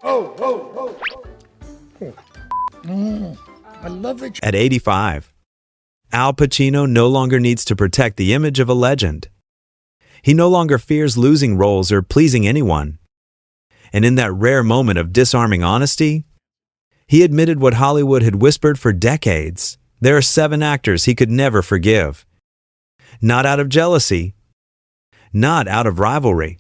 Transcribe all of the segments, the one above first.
I love it. At 85, Al Pacino no longer needs to protect the image of a legend. He no longer fears losing roles or pleasing anyone. And in that rare moment of disarming honesty, he admitted what Hollywood had whispered for decades. There are 7 actors he could never forgive. Not out of jealousy, not out of rivalry,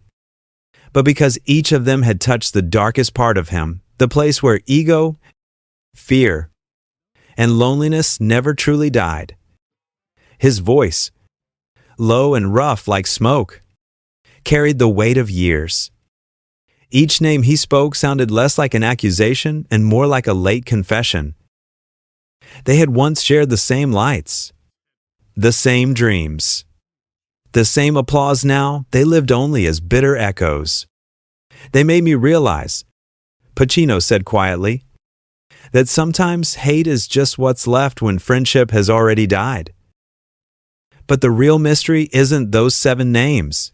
but because each of them had touched the darkest part of him, the place where ego, fear, and loneliness never truly died. His voice, low and rough like smoke, carried the weight of years. Each name he spoke sounded less like an accusation and more like a late confession. They had once shared the same lights, the same dreams. The same applause now, they lived only as bitter echoes. They made me realize, Pacino said quietly, that sometimes hate is just what's left when friendship has already died. But the real mystery isn't those 7 names.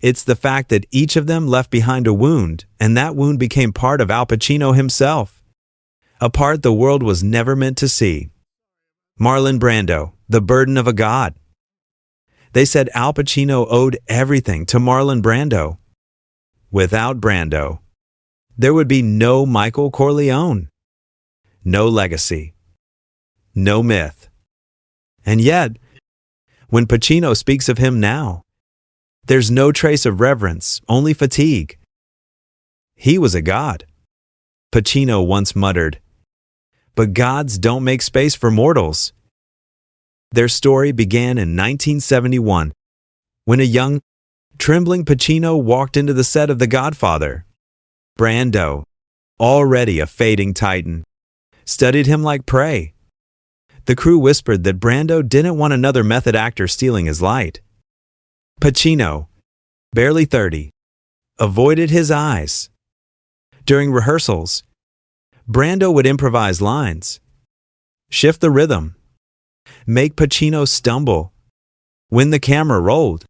It's the fact that each of them left behind a wound, and that wound became part of Al Pacino himself, a part the world was never meant to see. Marlon Brando, the burden of a god. They said Al Pacino owed everything to Marlon Brando. Without Brando, there would be no Michael Corleone, no legacy, no myth. And yet, when Pacino speaks of him now, there's no trace of reverence, only fatigue. He was a god, Pacino once muttered. But gods don't make space for mortals. Their story began in 1971, when a young, trembling Pacino walked into the set of The Godfather. Brando, already a fading titan, studied him like prey. The crew whispered that Brando didn't want another method actor stealing his light. Pacino, barely 30, avoided his eyes. During rehearsals, Brando would improvise lines, shift the rhythm, make Pacino stumble. When the camera rolled,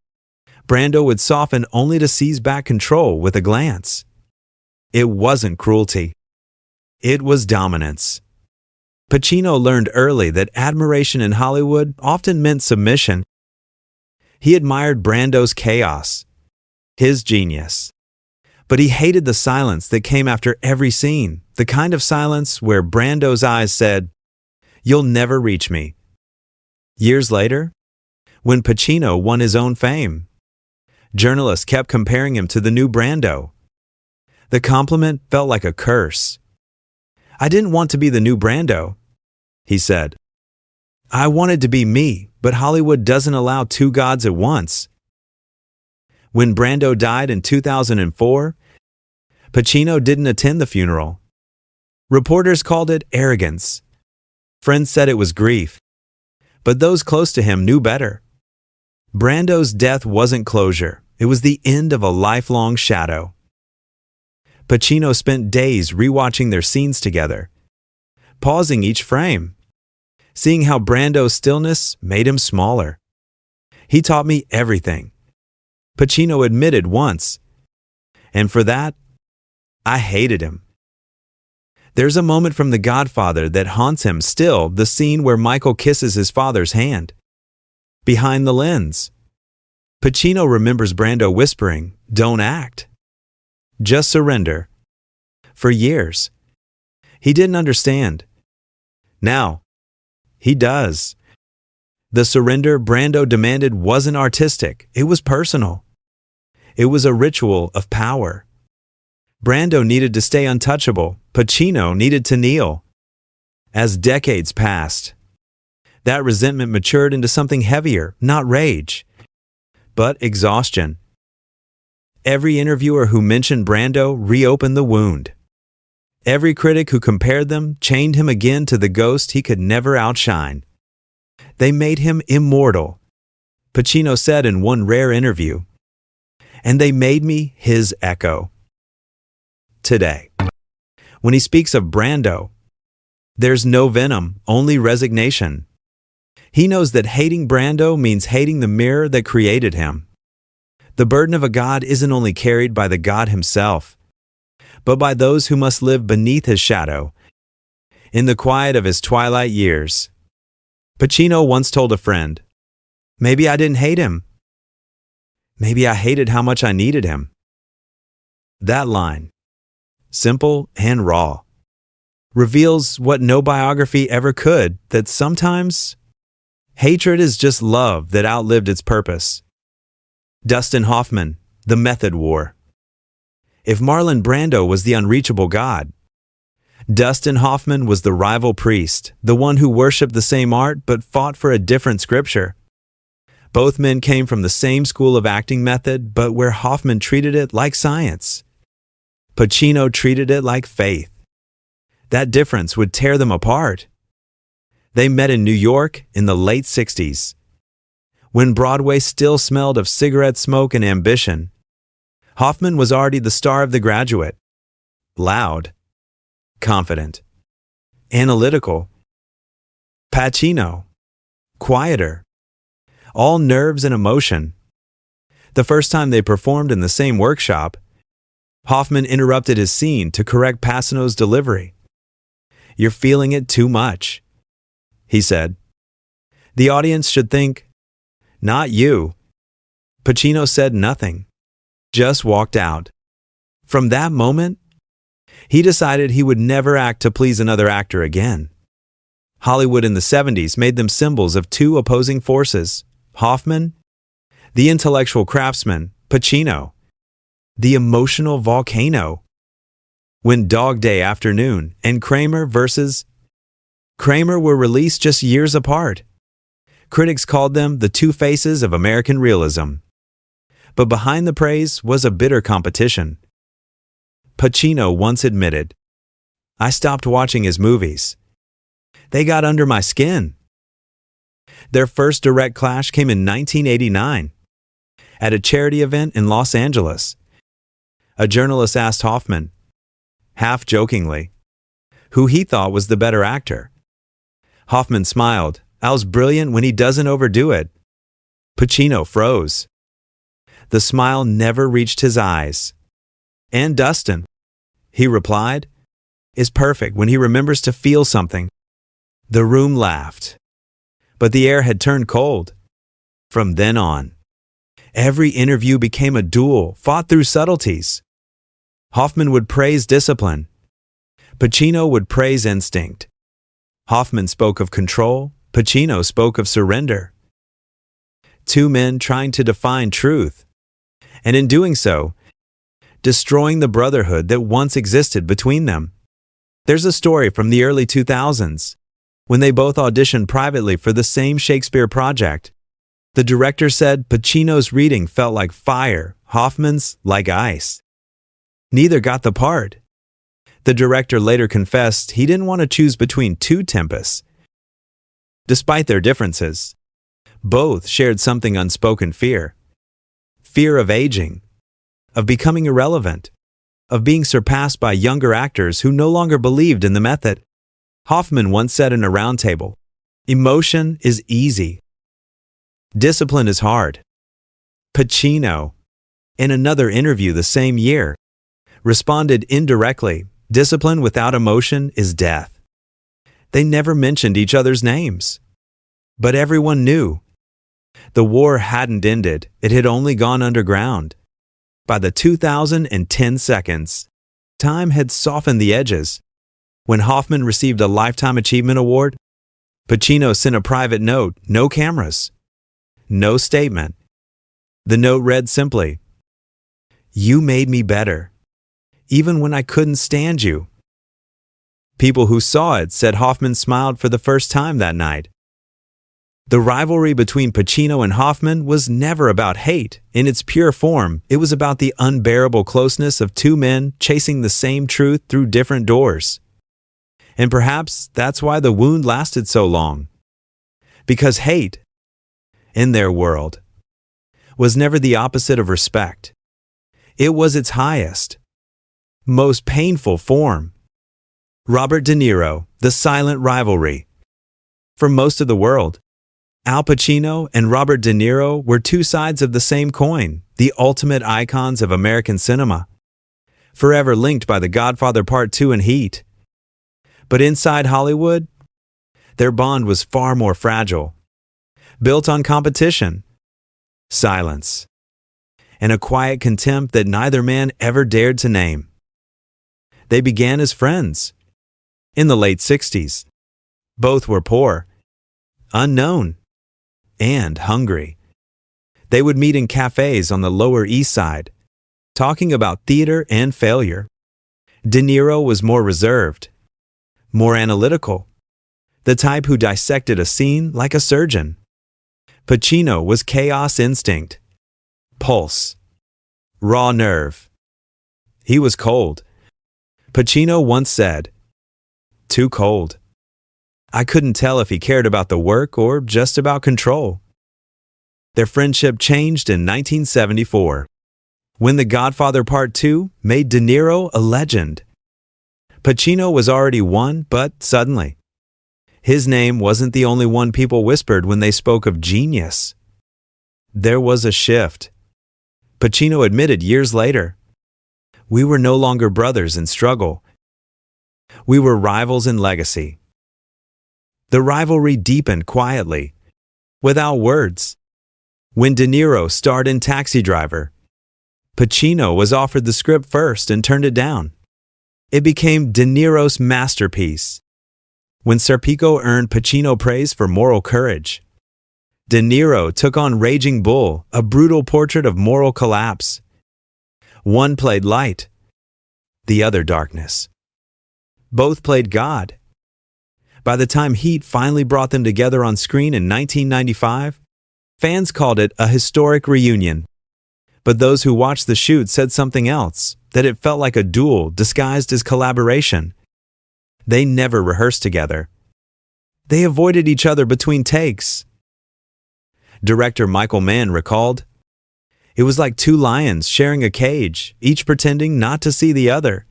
Brando would soften only to seize back control with a glance. It wasn't cruelty. It was dominance. Pacino learned early that admiration in Hollywood often meant submission. He admired Brando's chaos, his genius. But he hated the silence that came after every scene, the kind of silence where Brando's eyes said, "You'll never reach me." Years later, when Pacino won his own fame, journalists kept comparing him to the new Brando. The compliment felt like a curse. "I didn't want to be the new Brando," he said. "I wanted to be me, but Hollywood doesn't allow 2 gods at once." When Brando died in 2004, Pacino didn't attend the funeral. Reporters called it arrogance. Friends said it was grief. But those close to him knew better. Brando's death wasn't closure. It was the end of a lifelong shadow. Pacino spent days rewatching their scenes together, pausing each frame, seeing how Brando's stillness made him smaller. "He taught me everything," Pacino admitted once. "And for that, I hated him." There's a moment from The Godfather that haunts him still, the scene where Michael kisses his father's hand. Behind the lens, Pacino remembers Brando whispering, "Don't act. Just surrender." For years, he didn't understand. Now, he does. The surrender Brando demanded wasn't artistic, it was personal. It was a ritual of power. Brando needed to stay untouchable, Pacino needed to kneel. As decades passed, that resentment matured into something heavier, not rage, but exhaustion. Every interviewer who mentioned Brando reopened the wound. Every critic who compared them chained him again to the ghost he could never outshine. "They made him immortal," Pacino said in one rare interview. "And they made me his echo." Today, when he speaks of Brando, there's no venom, only resignation. He knows that hating Brando means hating the mirror that created him. The burden of a god isn't only carried by the god himself, but by those who must live beneath his shadow, in the quiet of his twilight years. Pacino once told a friend, "Maybe I didn't hate him. Maybe I hated how much I needed him." That line, simple and raw, reveals what no biography ever could, that sometimes hatred is just love that outlived its purpose. Dustin Hoffman, The Method War. If Marlon Brando was the unreachable god, Dustin Hoffman was the rival priest, the one who worshipped the same art but fought for a different scripture. Both men came from the same school of acting method, but where Hoffman treated it like science, Pacino treated it like faith. That difference would tear them apart. They met in New York in the late 60s, when Broadway still smelled of cigarette smoke and ambition. Hoffman was already the star of The Graduate. Loud, confident, analytical. Pacino, quieter, all nerves and emotion. The first time they performed in the same workshop, Hoffman interrupted his scene to correct Pacino's delivery. "You're feeling it too much," he said. "The audience should think, not you." Pacino said nothing, just walked out. From that moment, he decided he would never act to please another actor again. Hollywood in the 70s made them symbols of two opposing forces: Hoffman, the intellectual craftsman; Pacino, the emotional volcano. When Dog Day Afternoon and Kramer vs. Kramer were released just years apart, critics called them the two faces of American realism. But behind the praise was a bitter competition. Pacino once admitted, "I stopped watching his movies. They got under my skin." Their first direct clash came in 1989 at a charity event in Los Angeles. A journalist asked Hoffman, half jokingly, who he thought was the better actor. Hoffman smiled. "Al's brilliant when he doesn't overdo it." Pacino froze. The smile never reached his eyes. "And Dustin," he replied, "is perfect when he remembers to feel something." The room laughed, but the air had turned cold. From then on, every interview became a duel fought through subtleties. Hoffman would praise discipline. Pacino would praise instinct. Hoffman spoke of control. Pacino spoke of surrender. Two men trying to define truth, and in doing so, destroying the brotherhood that once existed between them. There's a story from the early 2000s, when they both auditioned privately for the same Shakespeare project. The director said Pacino's reading felt like fire, Hoffman's like ice. Neither got the part. The director later confessed he didn't want to choose between two tempests. Despite their differences, both shared something unspoken: fear. Fear of aging, of becoming irrelevant, of being surpassed by younger actors who no longer believed in the method. Hoffman once said in a roundtable, "Emotion is easy. Discipline is hard." Pacino, in another interview the same year, responded indirectly, "Discipline without emotion is death." They never mentioned each other's names, but everyone knew. The war hadn't ended, it had only gone underground. By the 2010 seconds, time had softened the edges. When Hoffman received a Lifetime Achievement Award, Pacino sent a private note, no cameras, no statement. The note read simply, "You made me better, even when I couldn't stand you." People who saw it said Hoffman smiled for the first time that night. The rivalry between Pacino and Hoffman was never about hate. In its pure form, it was about the unbearable closeness of two men chasing the same truth through different doors. And perhaps that's why the wound lasted so long. Because hate, in their world, was never the opposite of respect. It was its highest, most painful form. Robert De Niro, The Silent Rivalry. For most of the world, Al Pacino and Robert De Niro were two sides of the same coin, the ultimate icons of American cinema. forever linked by The Godfather Part 2 and Heat. But inside Hollywood, their bond was far more fragile, built on competition, silence, and a quiet contempt that neither man ever dared to name. They began as friends. In the late 60s, both were poor, unknown, and hungry. They would meet in cafes on the Lower East Side, talking about theater and failure. De Niro was more reserved, more analytical, the type who dissected a scene like a surgeon. Pacino was chaos instinct, pulse, raw nerve. He was cold. Pacino once said, "Too cold." I couldn't tell if he cared about the work or just about control. Their friendship changed in 1974, when The Godfather Part 2 made De Niro a legend. Pacino was already one, but suddenly, his name wasn't the only one people whispered when they spoke of genius. There was a shift. Pacino admitted years later, "We were no longer brothers in struggle. We were rivals in legacy." The rivalry deepened quietly, without words. When De Niro starred in Taxi Driver, Pacino was offered the script first and turned it down. It became De Niro's masterpiece. When Serpico earned Pacino praise for moral courage, De Niro took on Raging Bull, a brutal portrait of moral collapse. One played light, the other darkness. Both played God. By the time Heat finally brought them together on screen in 1995, fans called it a historic reunion. But those who watched the shoot said something else, that it felt like a duel disguised as collaboration. They never rehearsed together. They avoided each other between takes. Director Michael Mann recalled, "It was like two lions sharing a cage, each pretending not to see the other."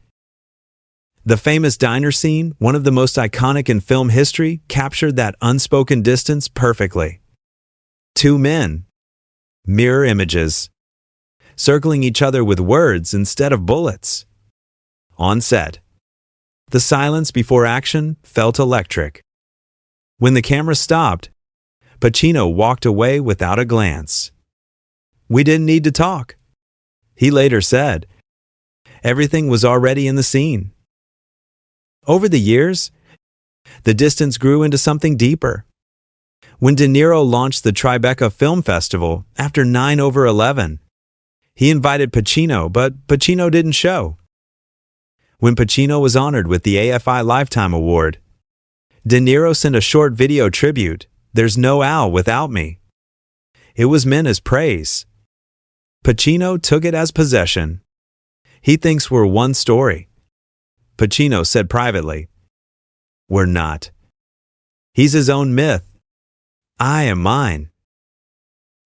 The famous diner scene, one of the most iconic in film history, captured that unspoken distance perfectly. Two men, mirror images, circling each other with words instead of bullets. On set, the silence before action felt electric. When the camera stopped, Pacino walked away without a glance. "We didn't need to talk," he later said. Everything was already in the scene. Over the years, the distance grew into something deeper. When De Niro launched the Tribeca Film Festival after 9/11, he invited Pacino, but Pacino didn't show. When Pacino was honored with the AFI Lifetime Award, De Niro sent a short video tribute, "There's no Al without me." It was meant as praise. Pacino took it as possession. "He thinks we're one story." Pacino said privately, "We're not. He's his own myth. I am mine."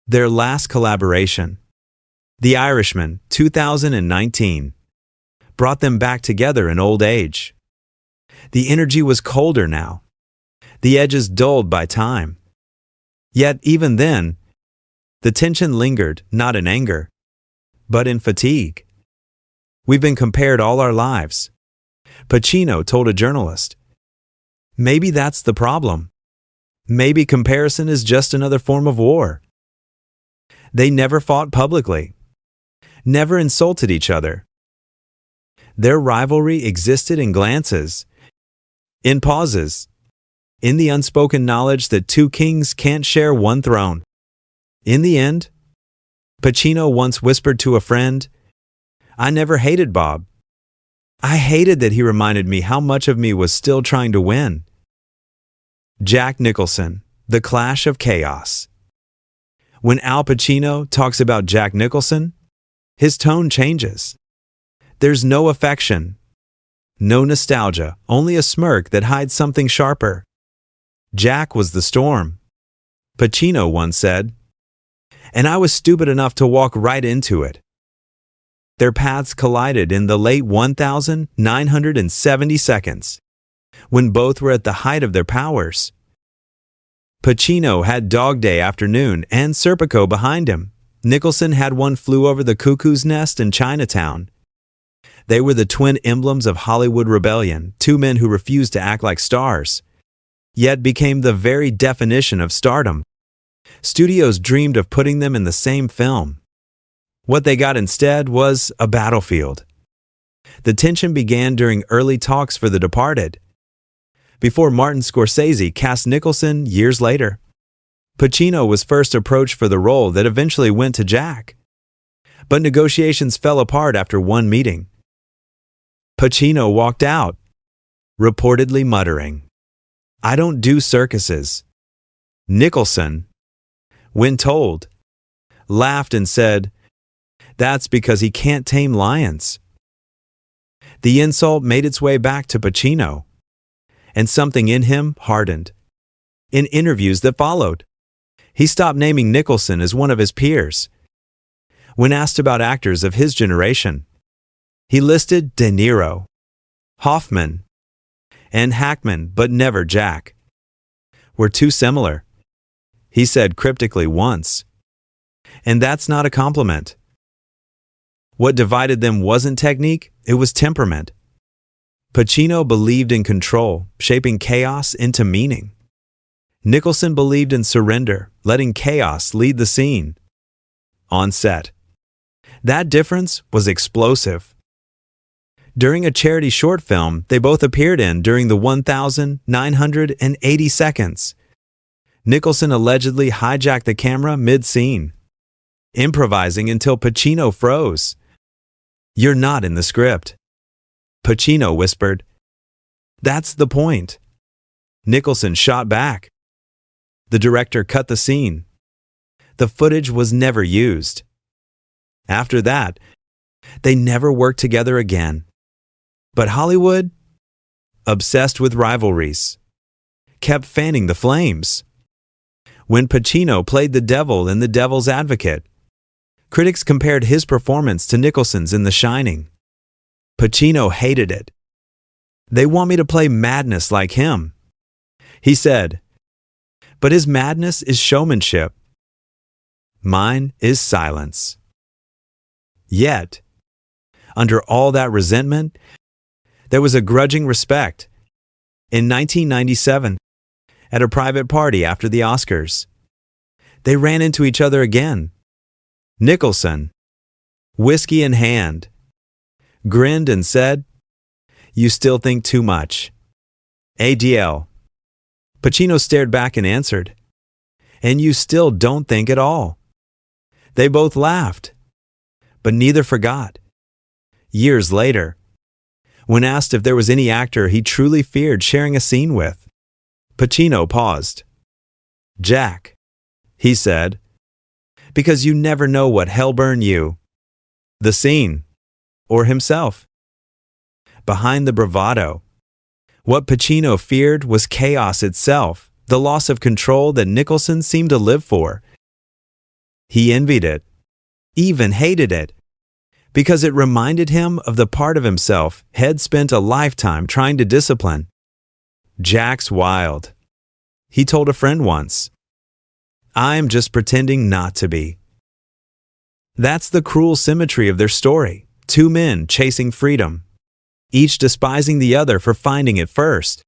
Their last collaboration, The Irishman, 2019, brought them back together in old age. The energy was colder now, the edges dulled by time. Yet even then, the tension lingered, not in anger, but in fatigue. "We've been compared all our lives," Pacino told a journalist. "Maybe that's the problem. Maybe comparison is just another form of war." They never fought publicly, never insulted each other. Their rivalry existed in glances, in pauses, in the unspoken knowledge that two kings can't share one throne. In the end, Pacino once whispered to a friend, "I never hated Bob. I hated that he reminded me how much of me was still trying to win." Jack Nicholson, The Clash of Chaos. When Al Pacino talks about Jack Nicholson, his tone changes. There's no affection, no nostalgia, only a smirk that hides something sharper. Jack was the storm, Pacino once said, and I was stupid enough to walk right into it. Their paths collided in the late 1970 seconds, when both were at the height of their powers. Pacino had Dog Day Afternoon and Serpico behind him. Nicholson had One Flew Over the Cuckoo's Nest in Chinatown. They were the twin emblems of Hollywood rebellion, two men who refused to act like stars, yet became the very definition of stardom. Studios dreamed of putting them in the same film. What they got instead was a battlefield. The tension began during early talks for The Departed, before Martin Scorsese cast Nicholson years later. Pacino was first approached for the role that eventually went to Jack, but negotiations fell apart after one meeting. Pacino walked out, reportedly muttering, "I don't do circuses." Nicholson, when told, laughed and said, "That's because he can't tame lions." The insult made its way back to Pacino, and something in him hardened. In interviews that followed, he stopped naming Nicholson as one of his peers. When asked about actors of his generation, he listed De Niro, Hoffman, and Hackman, but never Jack. "We're too similar," he said cryptically once. And that's not a compliment. What divided them wasn't technique, it was temperament. Pacino believed in control, shaping chaos into meaning. Nicholson believed in surrender, letting chaos lead the scene. On set, that difference was explosive. During a charity short film they both appeared in during the 1,980 seconds, Nicholson allegedly hijacked the camera mid-scene, improvising until Pacino froze. "You're not in the script." Pacino whispered, "That's the point." Nicholson shot back. The director cut the scene. The footage was never used. After that, they never worked together again. But Hollywood, obsessed with rivalries, kept fanning the flames. When Pacino played the devil in The Devil's Advocate, critics compared his performance to Nicholson's in The Shining. Pacino hated it. "They want me to play madness like him," he said. "But his madness is showmanship. Mine is silence." Yet, under all that resentment, there was a grudging respect. In 1997, at a private party after the Oscars, they ran into each other again. Nicholson, whiskey in hand, grinned and said, "You still think too much." ADL. Pacino stared back and answered, "And you still don't think at all." They both laughed, but neither forgot. Years later, when asked if there was any actor he truly feared sharing a scene with, Pacino paused. "Jack," he said, "because you never know what hell burn you, the scene, or himself." Behind the bravado, what Pacino feared was chaos itself, the loss of control that Nicholson seemed to live for. He envied it, even hated it, because it reminded him of the part of himself had spent a lifetime trying to discipline. "Jack's wild," he told a friend once. "I'm just pretending not to be." That's the cruel symmetry of their story. Two men chasing freedom, each despising the other for finding it first.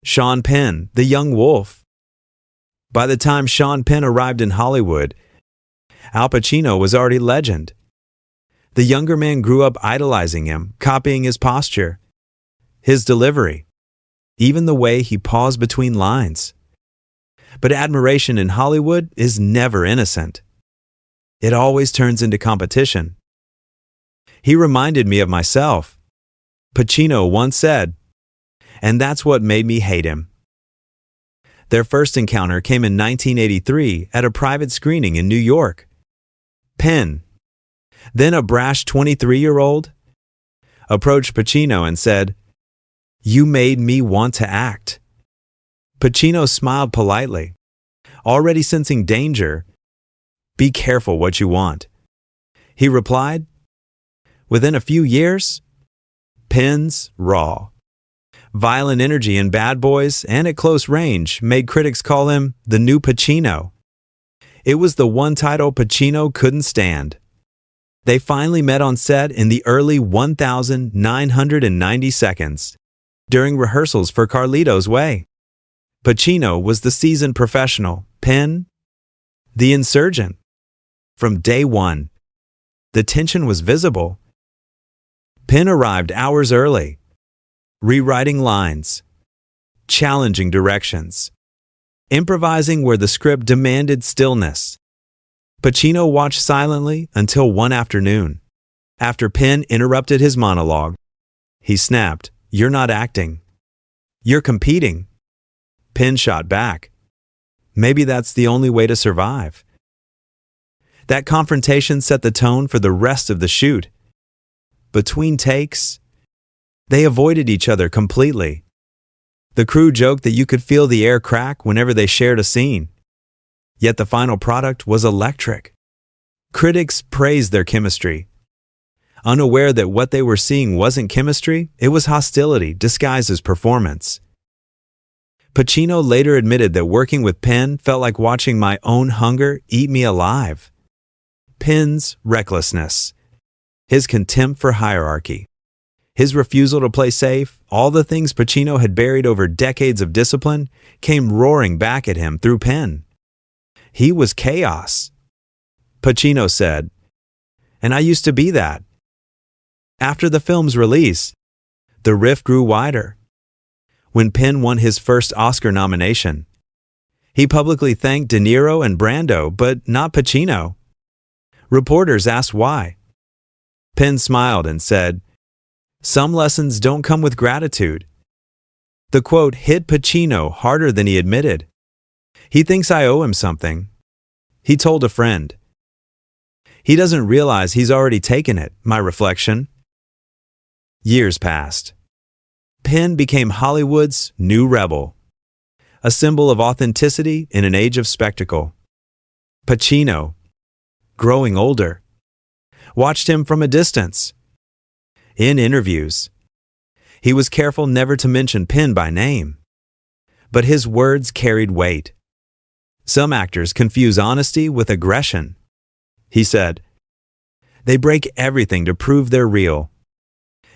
Sean Penn, the young wolf. By the time Sean Penn arrived in Hollywood, Al Pacino was already legend. The younger man grew up idolizing him, copying his posture, his delivery, even the way he paused between lines. But admiration in Hollywood is never innocent. It always turns into competition. "He reminded me of myself," Pacino once said, "and that's what made me hate him." Their first encounter came in 1983 at a private screening in New York. Penn, then a brash 23-year-old, approached Pacino and said, "You made me want to act." Pacino smiled politely, already sensing danger. "Be careful what you want," he replied. Within a few years, Penn's raw, violent energy in Bad Boys and at close range made critics call him the new Pacino. It was the one title Pacino couldn't stand. They finally met on set in the early 1990 seconds during rehearsals for Carlito's Way. Pacino was the seasoned professional, Penn, the insurgent. From day one, the tension was visible. Penn arrived hours early, rewriting lines, challenging directions, improvising where the script demanded stillness. Pacino watched silently until one afternoon. After Penn interrupted his monologue, he snapped, "You're not acting. You're competing." Penn shot back, "Maybe that's the only way to survive." That confrontation set the tone for the rest of the shoot. Between takes, they avoided each other completely. The crew joked that you could feel the air crack whenever they shared a scene. Yet the final product was electric. Critics praised their chemistry, unaware that what they were seeing wasn't chemistry, it was hostility disguised as performance. Pacino later admitted that working with Penn felt like watching my own hunger eat me alive. Penn's recklessness, his contempt for hierarchy, his refusal to play safe, all the things Pacino had buried over decades of discipline, came roaring back at him through Penn. He was chaos. Pacino said, "And I used to be that." After the film's release, the rift grew wider. When Penn won his first Oscar nomination, he publicly thanked De Niro and Brando, but not Pacino. Reporters asked why. Penn smiled and said, "Some lessons don't come with gratitude." The quote hit Pacino harder than he admitted. "He thinks I owe him something," he told a friend. "He doesn't realize he's already taken it," my reflection. Years passed. Penn became Hollywood's new rebel, a symbol of authenticity in an age of spectacle. Pacino, growing older, watched him from a distance. In interviews, he was careful never to mention Penn by name, but his words carried weight. Some actors confuse honesty with aggression. He said, "They break everything to prove they're real."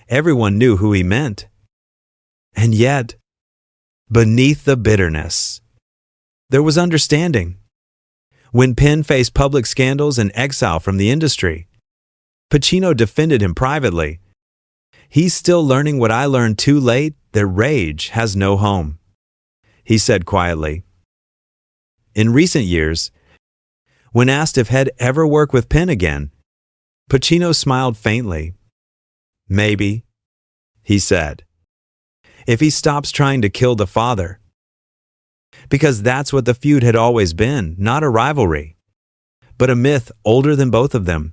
Everyone knew who he meant. And yet, beneath the bitterness, there was understanding. When Penn faced public scandals and exile from the industry, Pacino defended him privately. "He's still learning what I learned too late, that rage has no home," he said quietly. In recent years, when asked if he'd ever work with Penn again, Pacino smiled faintly. "Maybe," he said, "if he stops trying to kill the father." Because that's what the feud had always been, not a rivalry, but a myth older than both of them.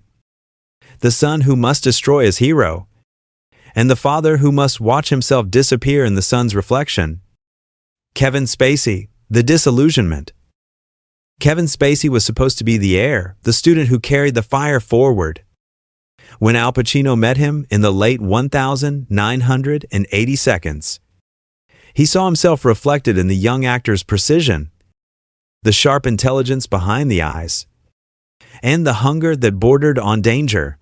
The son who must destroy his hero, and the father who must watch himself disappear in the son's reflection. Kevin Spacey, the disillusionment. Kevin Spacey was supposed to be the heir, the student who carried the fire forward. When Al Pacino met him in the late 1980 seconds, he saw himself reflected in the young actor's precision, the sharp intelligence behind the eyes, and the hunger that bordered on danger.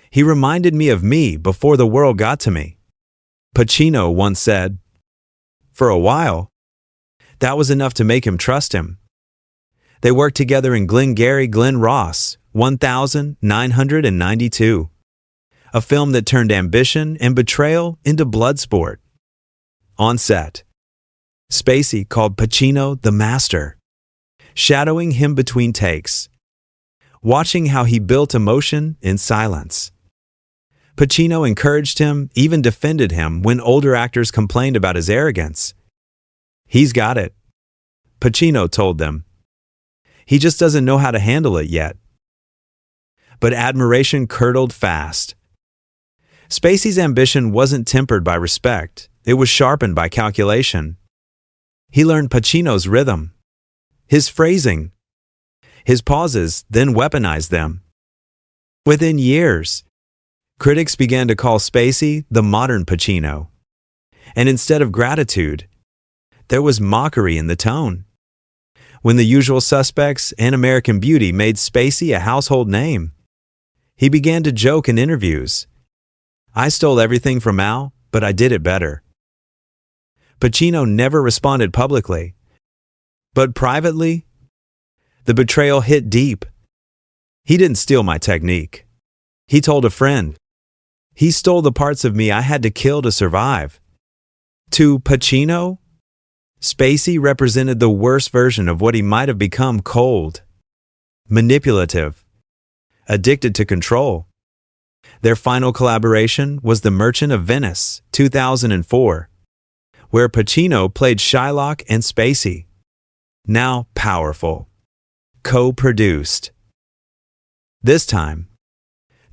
"He reminded me of me before the world got to me," Pacino once said. For a while, that was enough to make him trust him. They worked together in Glengarry Glen Ross, 1992, a film that turned ambition and betrayal into blood sport. On set, Spacey called Pacino the master, shadowing him between takes, watching how he built emotion in silence. Pacino encouraged him, even defended him when older actors complained about his arrogance. "He's got it," Pacino told them. "He just doesn't know how to handle it yet." But admiration curdled fast. Spacey's ambition wasn't tempered by respect, it was sharpened by calculation. He learned Pacino's rhythm, his phrasing, his pauses, then weaponized them. Within years, critics began to call Spacey the modern Pacino. And instead of gratitude, there was mockery in the tone. When The Usual Suspects and American Beauty made Spacey a household name, He began to joke in interviews. "I stole everything from Al, but I did it better." Pacino never responded publicly. But privately, the betrayal hit deep. "He didn't steal my technique," he told a friend. "He stole the parts of me I had to kill to survive." To Pacino, Spacey represented the worst version of what he might have become: cold, manipulative, addicted to control. Their final collaboration was The Merchant of Venice, 2004, where Pacino played Shylock and Spacey. Now powerful, co-produced. This time,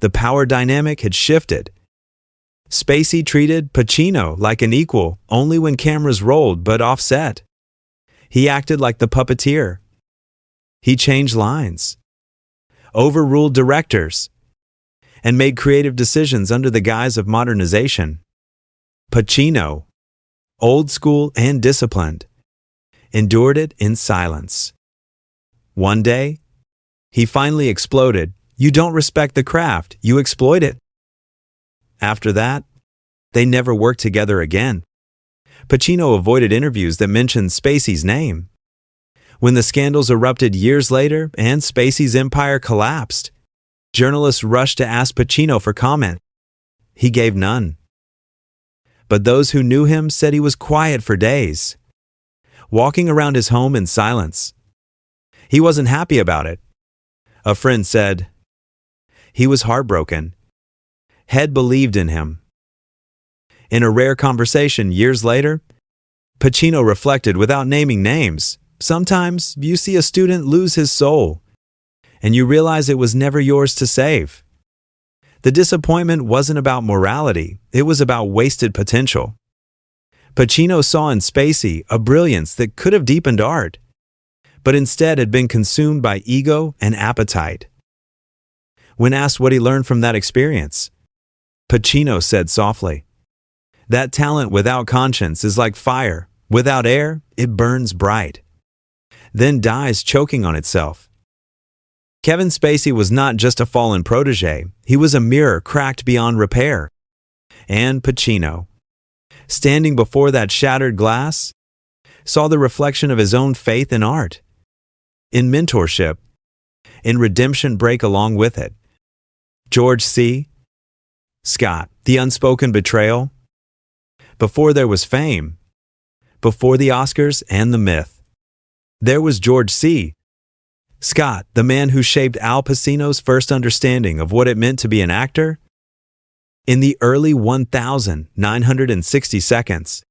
the power dynamic had shifted. Spacey treated Pacino like an equal only when cameras rolled but offset. He acted like the puppeteer. He changed lines, overruled directors, and made creative decisions under the guise of modernization. Pacino, old school and disciplined, endured it in silence. One day, he finally exploded. "You don't respect the craft, you exploit it." After that, they never worked together again. Pacino avoided interviews that mentioned Spacey's name. When the scandals erupted years later and Spacey's empire collapsed, journalists rushed to ask Pacino for comment. He gave none. But those who knew him said he was quiet for days, walking around his home in silence. He wasn't happy about it. A friend said, "He was heartbroken. Head believed in him." In a rare conversation years later, Pacino reflected without naming names. "Sometimes you see a student lose his soul, and you realize it was never yours to save." The disappointment wasn't about morality, it was about wasted potential. Pacino saw in Spacey a brilliance that could have deepened art, but instead had been consumed by ego and appetite. When asked what he learned from that experience, Pacino said softly, "That talent without conscience is like fire. Without air, it burns bright, then dies choking on itself." Kevin Spacey was not just a fallen protege, he was a mirror cracked beyond repair. And Pacino, standing before that shattered glass, saw the reflection of his own faith in art, in mentorship, in redemption break along with it. George C. Scott, the unspoken betrayal. Before there was fame, before the Oscars and the myth, there was George C. Scott, the man who shaped Al Pacino's first understanding of what it meant to be an actor. In the early 1960 seconds,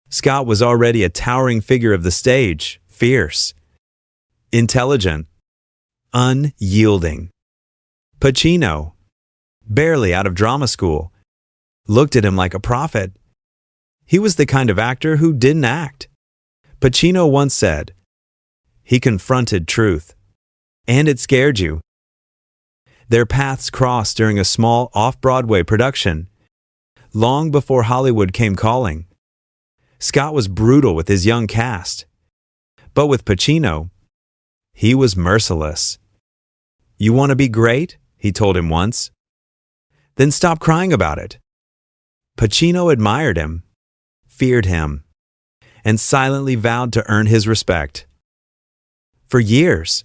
Scott was already a towering figure of the stage, fierce, intelligent, unyielding. Pacino, barely out of drama school, looked at him like a prophet. He was the kind of actor who didn't act. Pacino once said, "He confronted truth, and it scared you." Their paths crossed during a small off-Broadway production, long before Hollywood came calling. Scott was brutal with his young cast, but with Pacino, he was merciless. "You want to be great?" he told him once. "Then stop crying about it." Pacino admired him, feared him, and silently vowed to earn his respect. For years,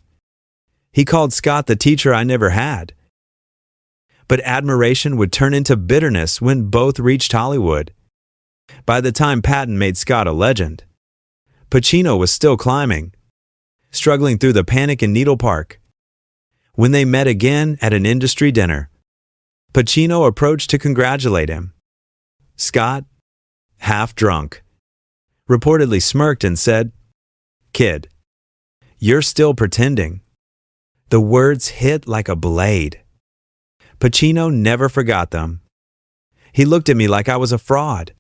he called Scott the teacher I never had. But admiration would turn into bitterness when both reached Hollywood. By the time Patton made Scott a legend, Pacino was still climbing, struggling through the panic in Needle Park. When they met again at an industry dinner, Pacino approached to congratulate him. Scott, half drunk, reportedly smirked and said, "Kid, you're still pretending." The words hit like a blade. Pacino never forgot them. "He looked at me like I was a fraud,"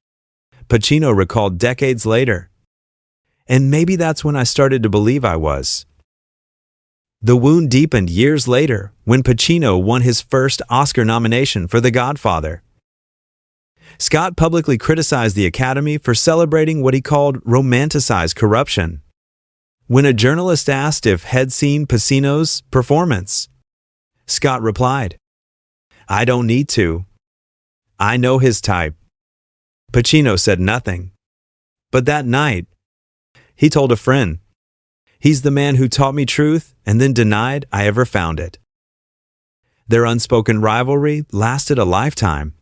Pacino recalled decades later. "And maybe that's when I started to believe I was." The wound deepened years later when Pacino won his first Oscar nomination for The Godfather. Scott publicly criticized the Academy for celebrating what he called romanticized corruption. When a journalist asked if had seen Pacino's performance, Scott replied, I don't need to. I know his type. Pacino said nothing. But that night, he told a friend, he's the man who taught me truth and then denied I ever found it. Their unspoken rivalry lasted a lifetime.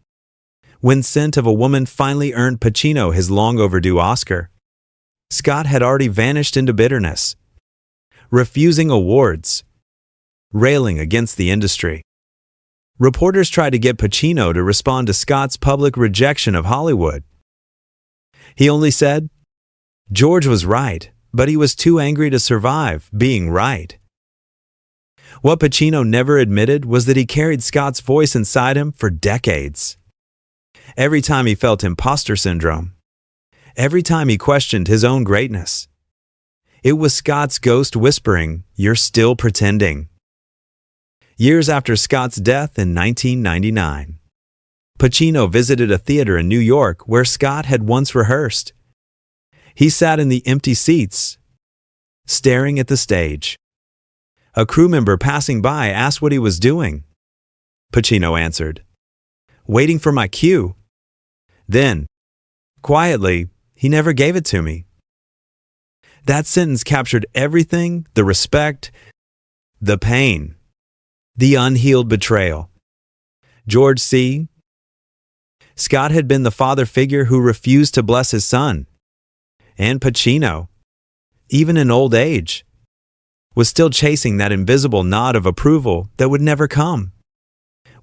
When Scent of a Woman finally earned Pacino his long overdue Oscar, Scott had already vanished into bitterness, refusing awards, railing against the industry. Reporters tried to get Pacino to respond to Scott's public rejection of Hollywood. He only said, George was right, but he was too angry to survive being right. What Pacino never admitted was that he carried Scott's voice inside him for decades. Every time he felt imposter syndrome, every time he questioned his own greatness, it was Scott's ghost whispering, "You're still pretending." Years after Scott's death in 1999, Pacino visited a theater in New York where Scott had once rehearsed. He sat in the empty seats, staring at the stage. A crew member passing by asked what he was doing. Pacino answered, "Waiting for my cue." Then, quietly, he never gave it to me. That sentence captured everything: the respect, the pain, the unhealed betrayal. George C. Scott had been the father figure who refused to bless his son. And Pacino, even in old age, was still chasing that invisible nod of approval that would never come.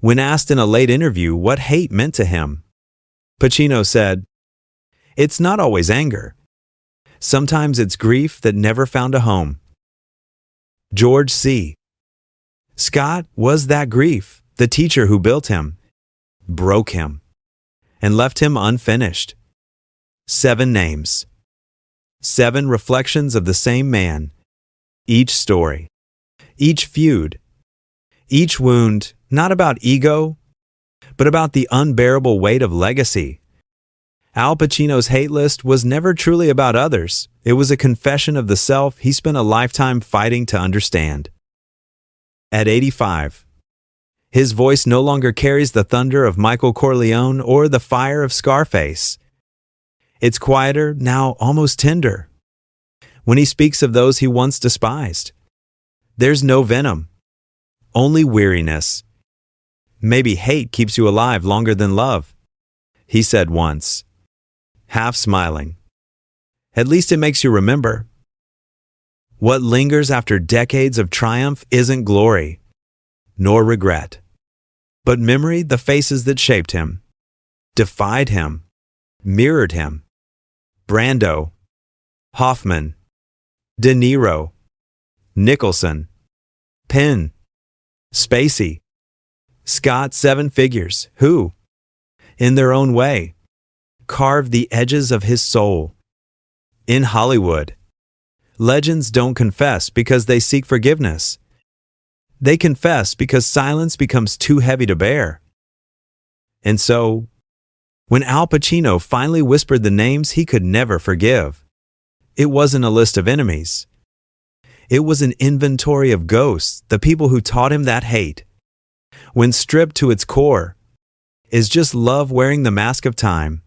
When asked in a late interview what hate meant to him, Pacino said, "It's not always anger. Sometimes it's grief that never found a home." George C. Scott was that grief, the teacher who built him, broke him, and left him unfinished. 7 names. 7 reflections of the same man. Each story, each feud, each wound, not about ego, but about the unbearable weight of legacy. Al Pacino's hate list was never truly about others. It was a confession of the self he spent a lifetime fighting to understand. At 85, his voice no longer carries the thunder of Michael Corleone or the fire of Scarface. It's quieter, now almost tender. When he speaks of those he once despised, there's no venom, only weariness. "Maybe hate keeps you alive longer than love," he said once, half smiling. "At least it makes you remember." What lingers after decades of triumph isn't glory, nor regret, but memory, the faces that shaped him, defied him, mirrored him. Brando, Hoffman, De Niro, Nicholson, Penn, Spacey, Scott, 7 figures who, in their own way, carved the edges of his soul. In Hollywood, legends don't confess because they seek forgiveness. They confess because silence becomes too heavy to bear. And so, when Al Pacino finally whispered the names he could never forgive, it wasn't a list of enemies. It was an inventory of ghosts, the people who taught him that hate, when stripped to its core, is just love wearing the mask of time.